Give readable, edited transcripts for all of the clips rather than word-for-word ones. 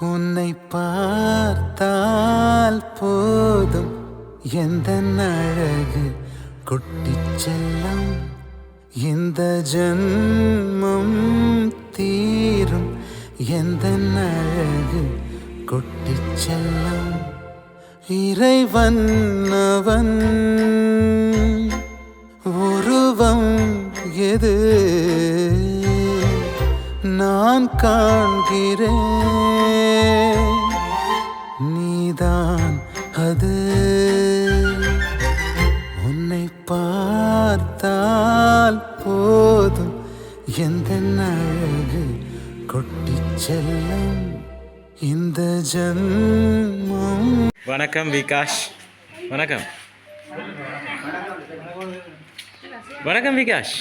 உன்னை பார்த்தால் போதும் எந்த அழகு குட்டிச் செல்லம் இந்த ஜன்மம் தீரும் எந்த அழகு குட்டிச் செல்லம் இறைவன் அவன் உருவம் எது நான் காண்கிறேன் நீதான் அது உன்னை பார்த்தால் போதும் எந்த அழகு கொட்டிச் செல்லும் இந்த ஜன்மம். வணக்கம் விகாஷ். வணக்கம் வணக்கம் விகாஷ்.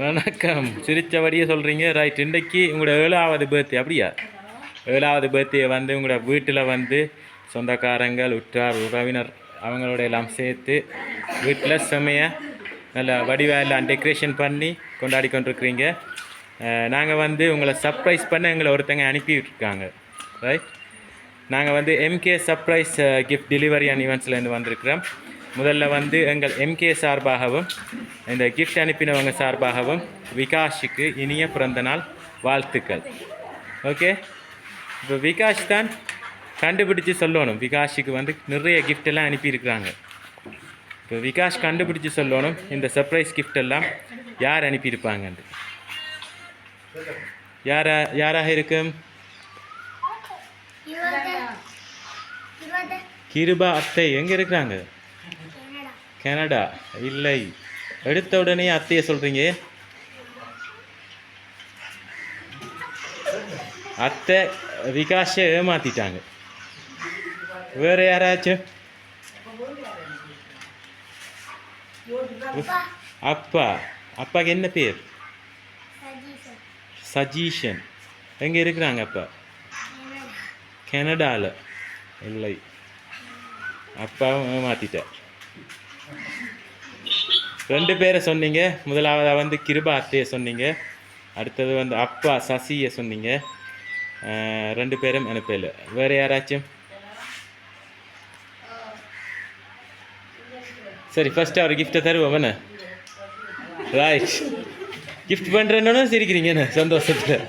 வணக்கம். சிரித்தபடியே சொல்கிறீங்க. ரைட். இன்றைக்கு உங்களோட 7வது பர்த்டே. அப்படியா? 7வது பர்த்டே வந்து உங்களோட வீட்டில் வந்து சொந்தக்காரங்கள் உற்றார் உறவினர் அவங்களோட எல்லாம் சேர்த்து வீட்டில் செம்மைய நல்ல வடிவாக எல்லாம் டெக்கரேஷன் பண்ணி கொண்டாடி கொண்டிருக்கிறீங்க. நாங்கள் வந்து உங்களை சர்ப்ரைஸ் பண்ண எங்களை ஒருத்தங்க அனுப்பிவிட்ருக்காங்க. ரைட். நாங்கள் வந்து MK surprise gift delivery and ஈவெண்ட்ஸ்லேருந்து வந்திருக்கிறோம். முதல்ல வந்து எங்கள் எம்கே சார்பாகவும் இந்த கிஃப்ட் அனுப்பினவங்க சார்பாகவும் விகாஷுக்கு இனிய பிறந்தநாள் வாழ்த்துக்கள். ஓகே. இப்போ விகாஷ் தான் கண்டுபிடிச்சி சொல்லணும். விகாஷுக்கு வந்து நிறைய கிஃப்ட் எல்லாம் அனுப்பியிருக்கிறாங்க. இப்போ விகாஷ் கண்டுபிடிச்சி சொல்லணும் இந்த சர்ப்ரைஸ் கிஃப்ட் எல்லாம் யார் அனுப்பியிருப்பாங்கன்னு. யாராக இருக்கும்? கிருபா அத்தை எங்கே இருக்கிறாங்க? கனடா. இல்லை, எடுத்த உடனே அத்தையை சொல்கிறீங்க. அத்தை விகாஷை ஏமாத்திட்டாங்க. வேறு யாராச்சும்? அப்பா. அப்பாவுக்கு என்ன பேர்? சஜீஷன். எங்கே இருக்கிறாங்க அப்பா? கனடாவில். இல்லை, அப்பாவும் ஏமாத்திட்டார். 2 பேரை சொன்னீங்க. முதலாவதாக வந்து கிருபா அத்தையை சொன்னீங்க. அடுத்தது வந்து அப்பா சசியை சொன்னீங்க. 2 பேரும் அனுப்பல. வேறு யாராச்சும்? சரி, ஃபஸ்ட்டு அவர் கிஃப்ட்டை தருவோம் என்ன? ரைட். கிஃப்ட் பண்ணுறேன்னு சிரிக்கிறீங்க என்ன சந்தோஷத்தில்?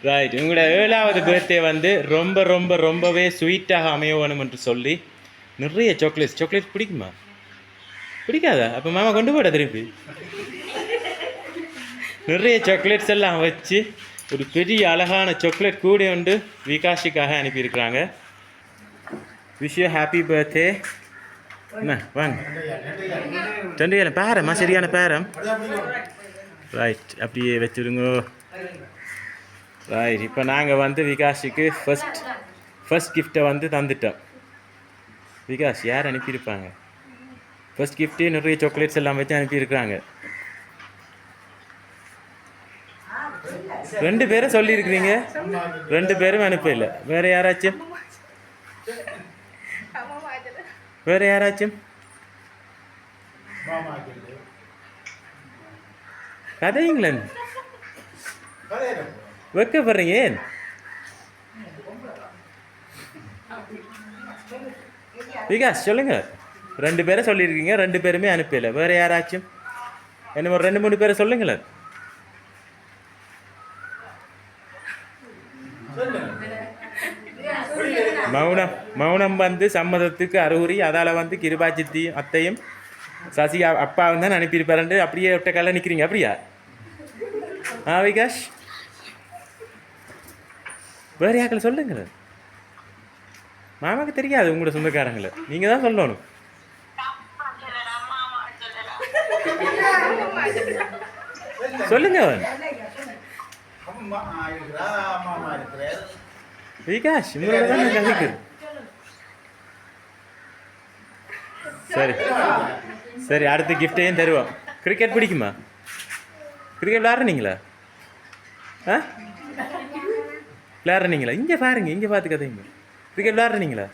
ரைட். உங்களோட 7வது பர்த்டே வந்து ரொம்ப ரொம்ப ரொம்பவே ஸ்வீட்டாக அமைய வேணும் என்று சொல்லி நிறைய சாக்லேட் பிடிக்குமா? பிடிக்காதா? அப்போ மாமா கொண்டு போட திருப்பி நிறைய சாக்லேட்ஸ் எல்லாம் வச்சு ஒரு பெரிய அழகான சாக்லேட் கூட உண்டு விகாஷுக்காக அனுப்பியிருக்கிறாங்க. Wish you happy birthday. என்ன வாங்க 2 பேரம்மா, சரியான பேரம். ரைட், அப்படியே வச்சுருங்க. ரைட். இப்போ நாங்கள் வந்து விகாஷுக்கு ஃபஸ்ட் கிஃப்டை வந்து தந்துட்டோம். விகாஷ் யார் அனுப்பியிருப்பாங்க? ஃபஸ்ட் கிஃப்ட்டு நிறைய சாக்லேட்ஸ் எல்லாம் வச்சு அனுப்பியிருக்கிறாங்க. 2 பேரும் சொல்லியிருக்கிறீங்க. 2 பேரும் அனுப்பல. வேறு யாராச்சும்? வேறு யாராச்சும்? கதைங்களே வைக்கப்படுறீங்க ஏன்? விகாஷ் சொல்லுங்க. 2 பேரை சொல்லியிருக்கீங்க. 2 பேருமே அனுப்பல. வேறு யாராச்சும்? என்ன ஒரு 2-3 பேரை சொல்லுங்களேன். மௌனம் வந்து சம்மதத்துக்கு அறிகுறி. அதால் வந்து கிருபா சித்தி அத்தையும் சசி அப்பாவும் தான் அனுப்பியிருப்பாருன்ட்டு அப்படியே ஒட்ட கல்ல நிற்கிறீங்க. அப்படியா? விகாஷ் வேறு யாக்களை சொல்லுங்களேன். மாமாவுக்கு தெரியாது உங்களோட சொந்தக்காரங்களை. நீங்கள் தான் சொல்லணும். சொல்லுங்க விகாஷ். உங்களோட தான் கதைக்கு. சரி சரி, அடுத்த கிஃப்டையும் தருவோம். கிரிக்கெட் பிடிக்குமா? கிரிக்கெட் விளாட்றீங்களா? விளாட்றீங்களா? இங்கே பாருங்க, இங்கே பார்த்து கதைங்க. கிரிக்கெட் விளாட்றீங்களா?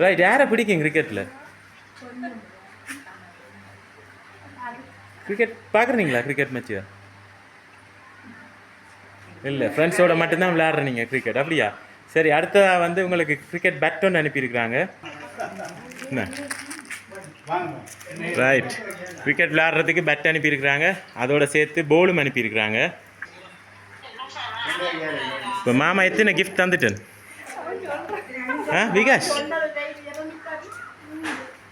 ரைட். யாரை பிடிக்கும் கிரிக்கெட்டில்? கிரிக்கெட் பார்க்குறீங்களா? கிரிக்கெட் மேட்ச்சு இல்லை ஃப்ரெண்ட்ஸோட மட்டும்தான் விளையாடுற நீங்கள் கிரிக்கெட் அப்படியா? சரி, அடுத்ததாக வந்து உங்களுக்கு கிரிக்கெட் பேட் ஒன்று அனுப்பியிருக்கிறாங்க. என்ன ரைட், கிரிக்கெட் விளையாடுறதுக்கு பேட் அனுப்பியிருக்கிறாங்க, அதோட சேர்த்து போலும் அனுப்பியிருக்கிறாங்க. இப்போ மாமா எத்தனை கிஃப்ட் தந்துட்டேன்? விகாஷ்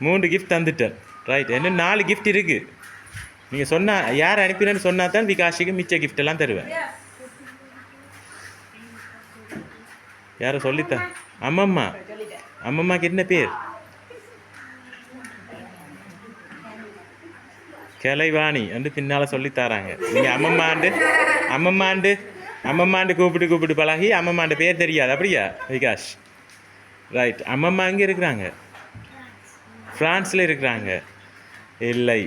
3 கிஃப்ட் தந்துட்டேன். ரைட், இன்னும் 4 கிஃப்ட் இருக்குது. நீங்கள் சொன்னால் யார் அனுப்பினேன்னு சொன்னால் தான் விகாஷுக்கு மிச்ச கிஃப்ட் எல்லாம் தருவேன். யாரை சொல்லித்தான்? அம்மம்மா. அம்மம்மாக்கு என்ன பேர்? கலைவாணி என்று பின்னால் சொல்லித்தராங்க. நீங்கள் அம்மம்மாண்டு கூப்பிட்டு பழகி அம்மம்மாண்டு பேர் தெரியாது அப்படியா விகாஷ்? ரைட், அம்மம்மா இங்கே இருக்கிறாங்க, ஃப்ரான்ஸில் இருக்கிறாங்க. இல்லை,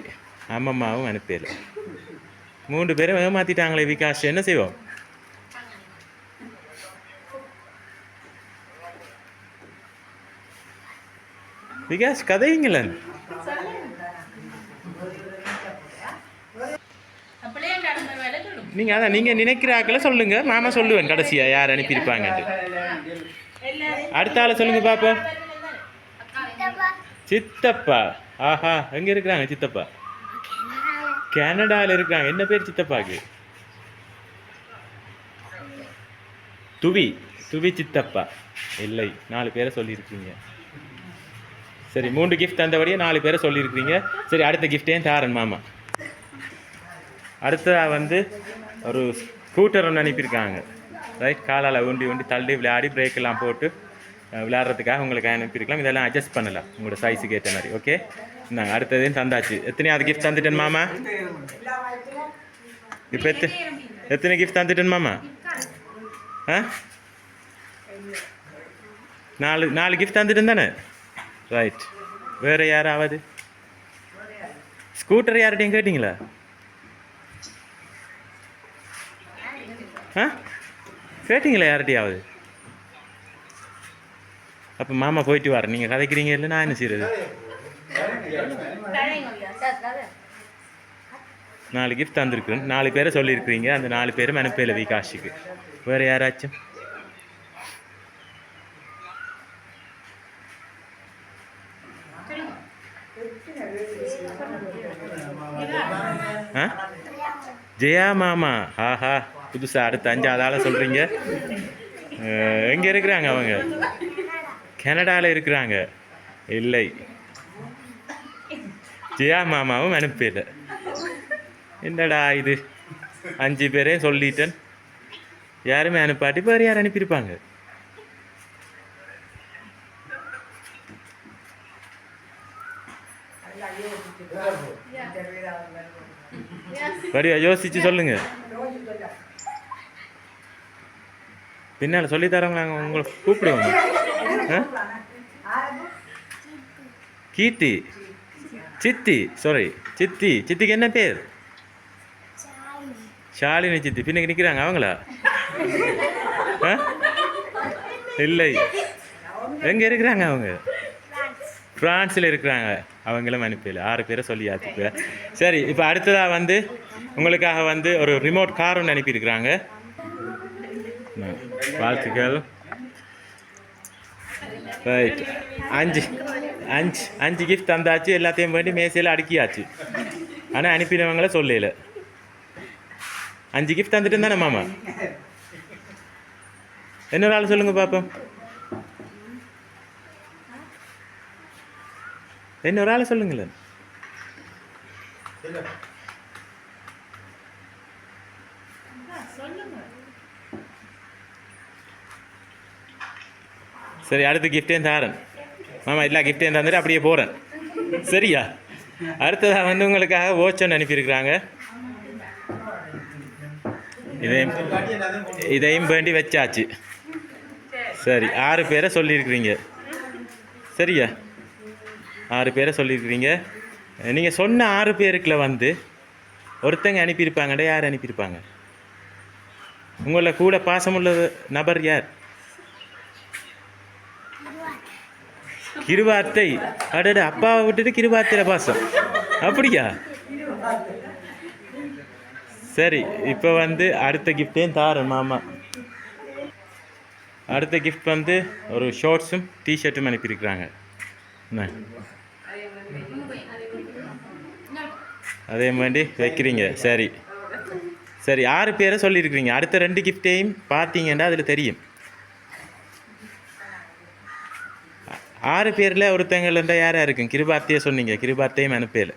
அம்மம்மாவும் அனுப்பல. 3 பேரும் ஏமாற்றிட்டாங்களே விகாஷ், என்ன செய்வோம்? விகாஷ் கதைங்களன். நீங்கள் நினைக்கிற ஆக்களை சொல்லுங்க, மாமா சொல்லுவேன் கடைசியா யார் அனுப்பியிருப்பாங்கன்ட்டு. அடுத்த ஆளை சொல்லுங்க பாப்பா. சித்தப்பா. ஆஹா, எங்க இருக்கிறாங்க சித்தப்பா? கனடாவில் இருக்கிறாங்க. என்ன பேர் சித்தப்பாக்கு? துவி சித்தப்பா. இல்லை, 4 பேரை சொல்லியிருக்கீங்க. சரி, 3 கிஃப்ட் தந்தபடியே 4 பேரை சொல்லியிருக்கிறீங்க. சரி, அடுத்த கிஃப்டையும் தாரன் மாமா. அடுத்ததாக வந்து ஒரு ஸ்கூட்டர் ஒன்று அனுப்பியிருக்காங்க. ரைட், காலால் ஊண்டி தள்ளி விளையாடி பிரேக் எல்லாம் போட்டு விளையாடுறதுக்காக உங்களுக்கு அனுப்பியிருக்கலாம். இதெல்லாம் அட்ஜஸ்ட் பண்ணலாம் உங்களோட சைஸுக்கு ஏற்ற மாதிரி. ஓகே, நாங்கள் அடுத்ததையும் தந்தாச்சு. எத்தனையாவது கிஃப்ட் தந்துட்டேன் மாமா? இப்போ எத்தனை கிஃப்ட் தந்துட்டேன் மாமா? 4 கிஃப்ட் தந்துட்டேன் தானே? ரைட், வேறு யாராவது ஸ்கூட்டர் யார்கிட்டையும் கேட்டிங்களா? கேட்டிங்களா யார்கிட்டையாவது? அப்போ மாமா போயிட்டு வர, நீங்கள் கதைக்கிறீங்க இல்லை, நான் என்ன செய்யறது? 4 கிஃப்ட் தந்துருக்குறேன். 4 பேரை சொல்லியிருக்கிறீங்க. அந்த 4 பேரும் அனுப்பல விகாஷுக்கு. வேறு யாராச்சும்? ஜெயா மாமா. ஆஹா, புதுசாக அடுத்த 5வது ஆளை சொல்கிறீங்க. எங்கே இருக்கிறாங்க அவங்க? கனடாவில் இருக்கிறாங்க. இல்லை, ஜெயா மாமாவும் அனுப்பல. என்னடா இது, 5 பேரே சொல்லிட்டேன், யாருமே அனுப்பாட்டி வேறு யார் அனுப்பியிருப்பாங்க? வடிவா யோசிச்சு சொல்லுங்க. பின்னால் சொல்லித்தரவங்க நாங்கள் உங்களை கூப்பிடுவோங்க. கீர்த்தி, சித்திக்கு என்ன பேர்? ஷாலினி சித்தி. பின்னுக்கு நிற்கிறாங்க அவங்களா? இல்லை, எங்கே இருக்கிறாங்க அவங்க? ஃப்ரான்ஸில் இருக்கிறாங்க. அவங்களும் அனுப்பல. 6 பேரை சொல்லியாச்சு. சரி, இப்போ அடுத்ததாக வந்து உங்களுக்காக வந்து ஒரு ரிமோட் கார் ஒன்று அனுப்பியிருக்கிறாங்க. வாழ்த்துக்கள். ரைட், 5 கிஃப்ட் தந்தாச்சு. எல்லாத்தையும் வேண்டி மேசையில் அடுக்கியாச்சு. ஆனால் அனுப்பினவங்கள சொல்லல. 5 கிஃப்ட் தந்துட்டு தானே மாமா? இன்னொரு ஆள் சொல்லுங்க பாப்போம். இன்னொரு ஆள் சொல்லுங்களேன். சரி, அடுத்த கிஃப்டையும் தாரன் மாமா. எல்லா கிஃப்டையும் தந்துட்டு அப்படியே போகிறேன். சரியா? அடுத்ததாக வந்து உங்களுக்காக வாட்ச் அனுப்பியிருக்கிறாங்க. இதையும் வேண்டி வச்சாச்சு. சரி, 6 பேரை சொல்லியிருக்கிறீங்க. சரியா? 6 பேரை சொல்லியிருக்கிறீங்க. நீங்கள் சொன்ன 6 பேருக்குள்ள வந்து ஒருத்தங்க அனுப்பியிருப்பாங்கடா. யார் அனுப்பியிருப்பாங்க? உங்களை கூட பாசமுள்ள நபர் யார்? கிருவார்த்தை. அடட, அப்பாவை விட்டுட்டு கிருவார்த்தையில பாசம் அப்படியா? சரி இப்போ வந்து அடுத்த கிஃப்டையும் தாரேன் மாமா. அடுத்த கிஃப்ட் வந்து ஒரு ஷார்ட்ஸும் டிஷர்ட்டும் அனுப்பியிருக்கிறாங்க. என்ன அதே மாதிரி வைக்கிறீங்க? சரி சரி 6 பேரை சொல்லியிருக்கிறீங்க. அடுத்த 2 கிஃப்டையும் பார்த்தீங்கன்னா அதில் தெரியும். 6 பேரில் ஒருத்தங்கள் இருந்தால் யாராக இருக்கும்? கிருபார்த்தையே சொன்னீங்க, கிருபார்த்தையும் அனுப்பல.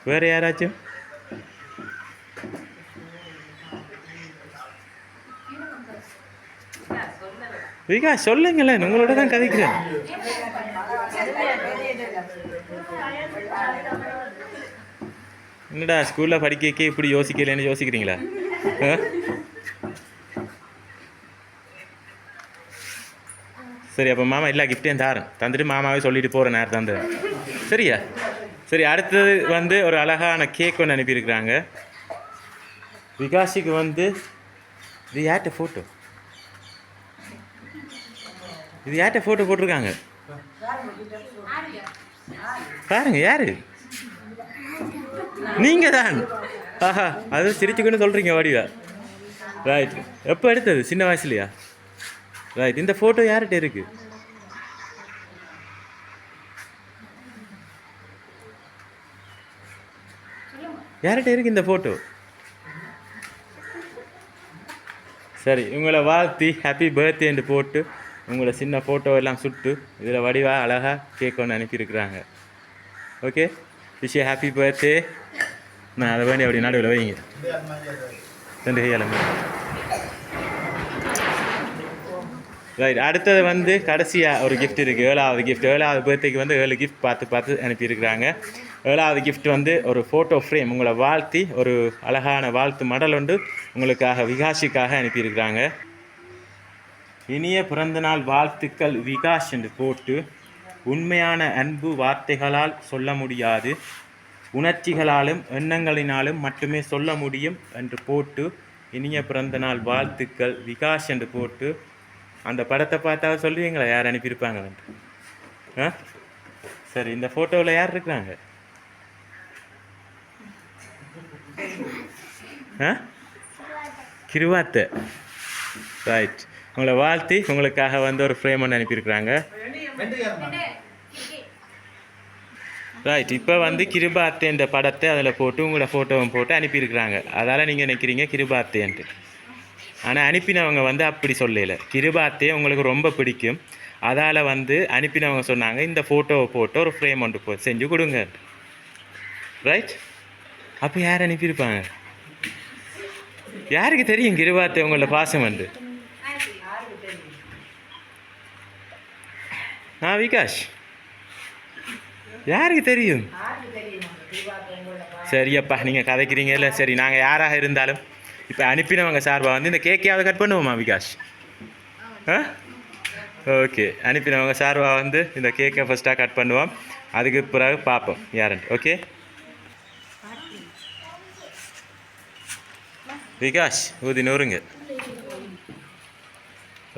வேறு யாராச்சும்? விகா சொல்லுங்களேன், உங்களோட தான் கதைக்கிறேன். என்னடா ஸ்கூலில் படிக்க இப்படி யோசிக்கலன்னு யோசிக்கிறீங்களா? சரி அப்போ மாமா எல்லா கிஃப்டையும் தாரேன், தந்துட்டு மாமாவே சொல்லிட்டு போகிறேன் நேரம் தந்து. சரியா? சரி அடுத்தது வந்து ஒரு அழகான கேக் ஒன்று அனுப்பியிருக்கிறாங்க. விகாஷுக்கு வந்து இது யார்கிட்ட ஃபோட்டோ? இது யார்கிட்ட ஃபோட்டோ போட்டிருக்காங்க பாருங்க. யாரு? நீங்கள் தான். ஆஹா, அது சிரிச்சுக்கொண்டு சொல்கிறீங்க வடிவா. ரைட். எப்போ எடுத்தது? சின்ன வயசுலையா? ரைட். இந்த ஃபோட்டோ யார்கிட்ட இருக்கு? யார்கிட்ட இருக்கு இந்த ஃபோட்டோ? சரி உங்களை வாழ்த்தி ஹாப்பி பர்த்டேன்னு போட்டு உங்களை சின்ன ஃபோட்டோ எல்லாம் சுட்டு இதில் வடிவாக அழகாக கேக் ஒன்று அனுப்பியிருக்கிறாங்க. Okay, wish happy birthday. நான் அதை வேண்டி அப்படி நடுவில் வைங்க 2 கையால். ரைட். அடுத்தது வந்து கடைசியாக ஒரு கிஃப்ட் இருக்குது, 7வது கிஃப்ட். 7வது பர்த்டேக்கு வந்து 7 கிஃப்ட் பார்த்து அனுப்பியிருக்கிறாங்க. 7வது கிஃப்ட் வந்து ஒரு ஃபோட்டோ ஃப்ரேம், உங்களை வாழ்த்தி ஒரு அழகான வாழ்த்து மடல் ஒன்று உங்களுக்காக விகாஷுக்காக அனுப்பியிருக்கிறாங்க. இனிய பிறந்தநாள் வாழ்த்துக்கள் விகாஷ் என்று போட்டு, உண்மையான அன்பு வார்த்தைகளால் சொல்ல முடியாது, உணர்ச்சிகளாலும் எண்ணங்களினாலும் மட்டுமே சொல்ல முடியும் என்று போட்டு, இனிய பிறந்தநாள் வாழ்த்துக்கள் விகாஷ் என்று போட்டு, அந்த படத்தை பார்த்தா சொல்லுவீங்களா யார் அனுப்பியிருப்பாங்கன்ட்டு? சரி இந்த ஃபோட்டோவில் யார் இருக்கிறாங்க? கிருவாத்தை. ரைட். உங்களை வாழ்த்தி உங்களுக்காக வந்து ஒரு ஃப்ரேம் ஒன்று அனுப்பியிருக்கிறாங்க. ரைட். இப்போ வந்து கிருபாத்தேன்ற படத்தை அதில் போட்டு உங்களோட ஃபோட்டோவும் போட்டு அனுப்பியிருக்கிறாங்க. அதால் நீங்கள் நினைக்கிறீங்க கிருபாத்தேன்ட்டு. ஆனால் அனுப்பினவங்க வந்து அப்படி சொல்லலை. கிருபாத்தே உங்களுக்கு ரொம்ப பிடிக்கும், அதால் வந்து அனுப்பினவங்க சொன்னாங்க இந்த ஃபோட்டோவை போட்டு ஒரு ஃப்ரேம் ஒன்று செஞ்சு கொடுங்க. ரைட். அப்போ யார் அனுப்பியிருப்பாங்க? யாருக்கு தெரியும் கிருபாத்தே உங்களோட பாசம் வந்து? விகாஷ் யாருக்கு தெரியும்? சரியப்பா நீங்கள் கதைக்கிறீங்க இல்லை? சரி நாங்கள் யாராக இருந்தாலும் இப்போ அனுப்பினவங்க சார்பாக வந்து இந்த கேக்கையாவது கட் பண்ணுவோமா விகாஷ்? ஓகே, அனுப்பினவங்க சார்பாக வந்து இந்த கேக்கை ஃபஸ்ட்டாக கட் பண்ணுவோம், அதுக்கு பிறகு பார்ப்போம் யாருன்ட்டு. ஓகே விகாஷ் ஊதி நூறுங்க.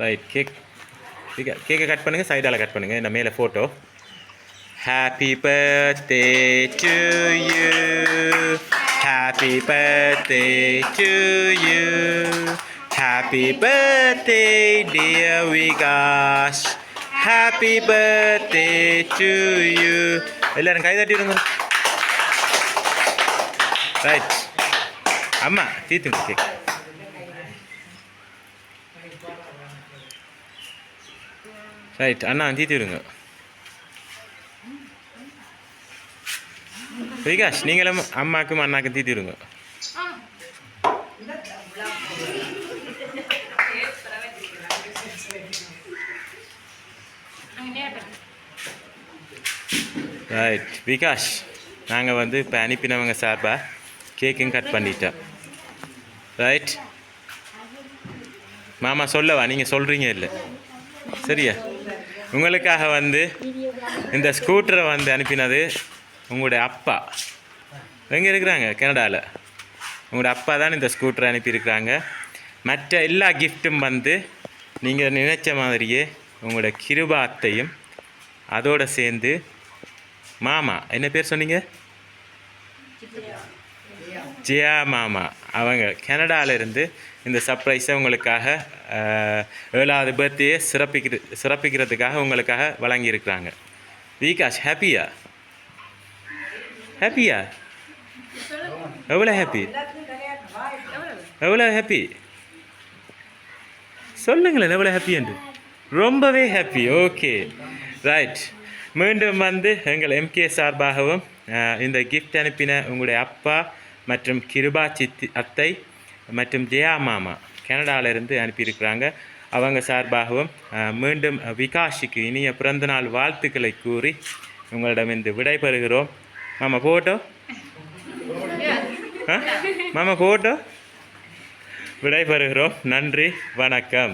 ரைட். கேக்கை கட் பண்ணுங்கள், சைடால் கட் பண்ணுங்கள். இந்த மேலே photo. Happy birthday to you, happy birthday to you, happy birthday dear Vikash, happy birthday to you. எல்லாரும் கை தட்டி விடுங்க. ரைட். அம்மா தீத்துங்க கேக். ரைட். அண்ணா தீத்தி விடுங்க. விகாஷ் நீங்களும் அம்மாக்கும் அண்ணாக்கும் தீத்தி விடுங்க. ரைட். விகாஷ் நாங்கள் வந்து இப்போ அனுப்பினவங்க சார்பாக கேக்கும் கட் பண்ணிட்டோம். ரைட். மாமா சொல்லவா? நீங்கள் சொல்கிறீங்க இல்லை? சரியா? உங்களுக்காக வந்து இந்த ஸ்கூட்டரை வந்து அனுப்பினது உங்களுடைய அப்பா. எங்கே இருக்கிறாங்க? கனடாவில். உங்களோட அப்பா தான் இந்த ஸ்கூட்டரை அனுப்பியிருக்கிறாங்க. மற்ற எல்லா கிஃப்ட்டும் வந்து நீங்கள் நினைச்ச மாதிரியே உங்களோட கிருபாத்தையும் அதோடு சேர்ந்து மாமா என்ன பேர் சொன்னீங்க? ஜியா மாமா அவங்க கனடால இருந்து இந்த சர்ப்ரைஸை உங்களுக்காக 7வது பர்த்டே சிறப்பிக்கிறதுக்காக உங்களுக்காக வழங்கியிருக்கிறாங்க. விகாஷ் ஹாப்பியா? ஹாப்பியா? எவ்வளோ ஹாப்பி? எவ்வளோ ஹாப்பி சொல்லுங்களேன். எவ்வளோ ஹாப்பி என்று? ரொம்பவே ஹாப்பி. Okay right. மீண்டும் வந்து எங்கள் எம்கே சார்பாகவும் இந்த கிஃப்ட் அனுப்பின உங்களுடைய அப்பா மற்றும் கிருபா சித்தி அத்தை மற்றும் ஜெயா மாமா கனடாவிலிருந்து அனுப்பியிருக்கிறாங்க. அவங்க சார்பாகவும் மீண்டும் விகாஷுக்கு இனிய பிறந்தநாள் வாழ்த்துக்களை கூறி உங்களிடமிருந்து விடைபெறுகிறோம். மாமா போட்டோ மாமா போட்டோ விடைபெறுகிறோம். நன்றி, வணக்கம்.